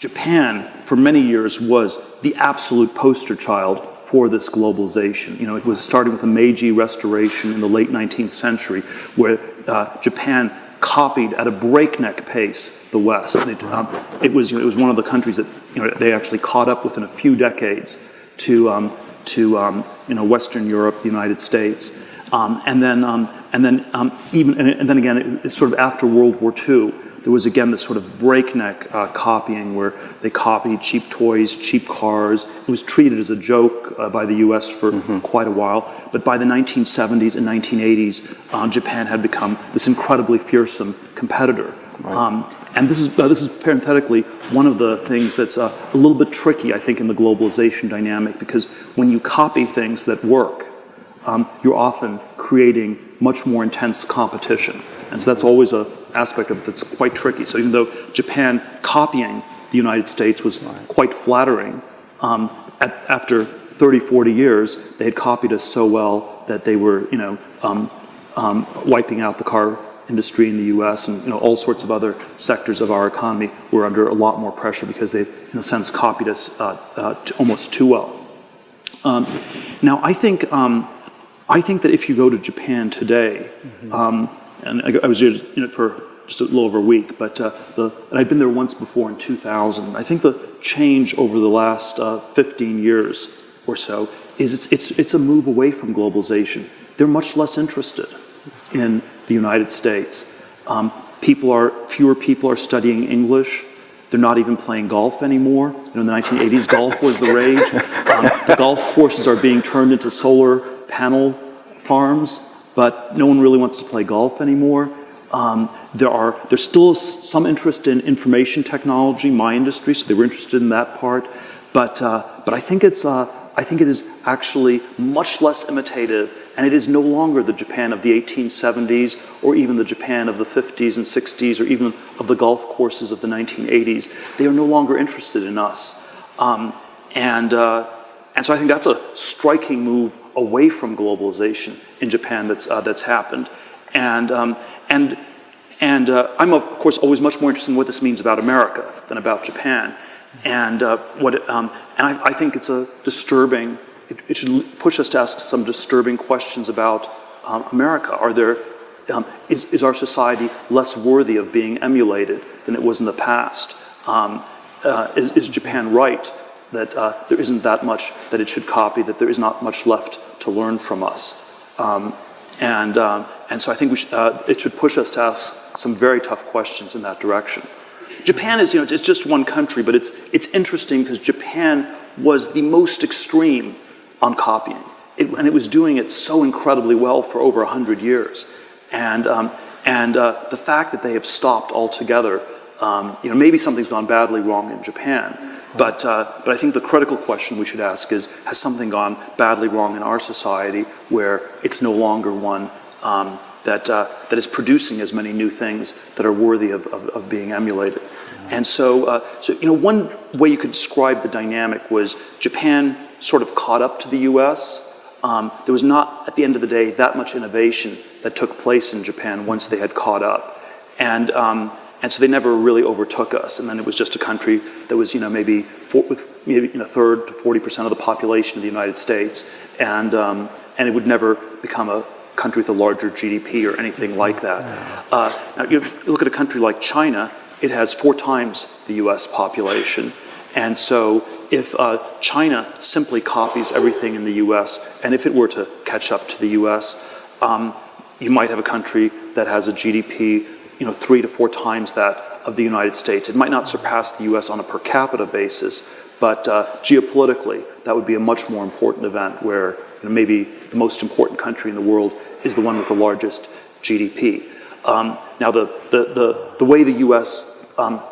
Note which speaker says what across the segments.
Speaker 1: Japan, for many years, was the absolute poster child for this globalization. You know, it was starting with the Meiji Restoration in the late 19th century, where Japan copied at a breakneck pace the West. And it was one of the countries that they actually caught up within a few decades to Western Europe, the United States, and then again, it's sort of after World War II. There was again this sort of breakneck copying where they copied cheap toys, cheap cars. It was treated as a joke by the U.S. for quite a while. But by the 1970s and 1980s, Japan had become this incredibly fearsome competitor. Right. And this is parenthetically one of the things that's a little bit tricky, I think, in the globalization dynamic, because when you copy things that work, you're often creating much more intense competition. And so that's always an aspect of it that's quite tricky. So even though Japan copying the United States was quite flattering, after 30, 40 years, they had copied us so well that they were, wiping out the car industry in the U.S. and all sorts of other sectors of our economy were under a lot more pressure because they, in a sense, copied us almost too well. Now, I think that if you go to Japan today, and I was in it for just a little over a week, but and I'd been there once before in 2000. I think the change over the last 15 years or so is it's a move away from globalization. They're much less interested in the United States. Fewer people are studying English. They're not even playing golf anymore. In the 1980s, golf was the rage. The golf courses are being turned into solar panel farms, but no one really wants to play golf anymore. There's still some interest in information technology, my industry, so they were interested in that part. But I think it is actually much less imitative, and it is no longer the Japan of the 1870s, or even the Japan of the 50s and 60s, or even of the golf courses of the 1980s. They are no longer interested in us, and so I think that's a striking move away from globalization in Japan that's happened, and I'm of course always much more interested in what this means about America than about Japan, and I think it's a disturbing. It should push us to ask some disturbing questions about America. Is our society less worthy of being emulated than it was in the past? Is Japan right that there isn't that much that it should copy, that there is not much left to learn from us? And so I think it should push us to ask some very tough questions in that direction. Japan is, it's just one country, but it's interesting because Japan was the most extreme on copying, and it was doing it so incredibly well for over 100 years. And the fact that they have stopped altogether, maybe something's gone badly wrong in Japan, but I think the critical question we should ask is, has something gone badly wrong in our society where it's no longer one that is producing as many new things that are worthy of being emulated? And so one way you could describe the dynamic was Japan sort of caught up to the U.S. There was not, at the end of the day, that much innovation that took place in Japan once they had caught up, and so they never really overtook us. And then it was just a country that was, maybe a third to 40% of the population of the United States, and it would never become a country with a larger GDP or anything like that. Now, you look at a country like China. It has 4 times the U.S. population, and so if China simply copies everything in the U.S., and if it were to catch up to the U.S., you might have a country that has a GDP, 3 to 4 times that of the United States. It might not surpass the U.S. on a per capita basis, but geopolitically, that would be a much more important event where maybe the most important country in the world is the one with the largest GDP. Now, the way the U.S.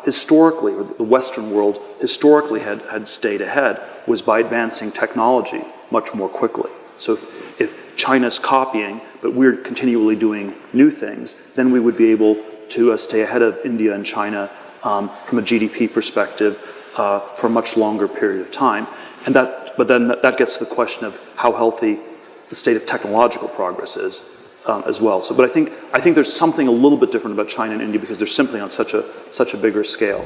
Speaker 1: Historically, or the Western world historically had stayed ahead was by advancing technology much more quickly. So if China's copying, but we're continually doing new things, then we would be able to stay ahead of India and China from a GDP perspective for a much longer period of time. But then that gets to the question of how healthy the state of technological progress is. As well. But I think there's something a little bit different about China and India because they're simply on such a bigger scale.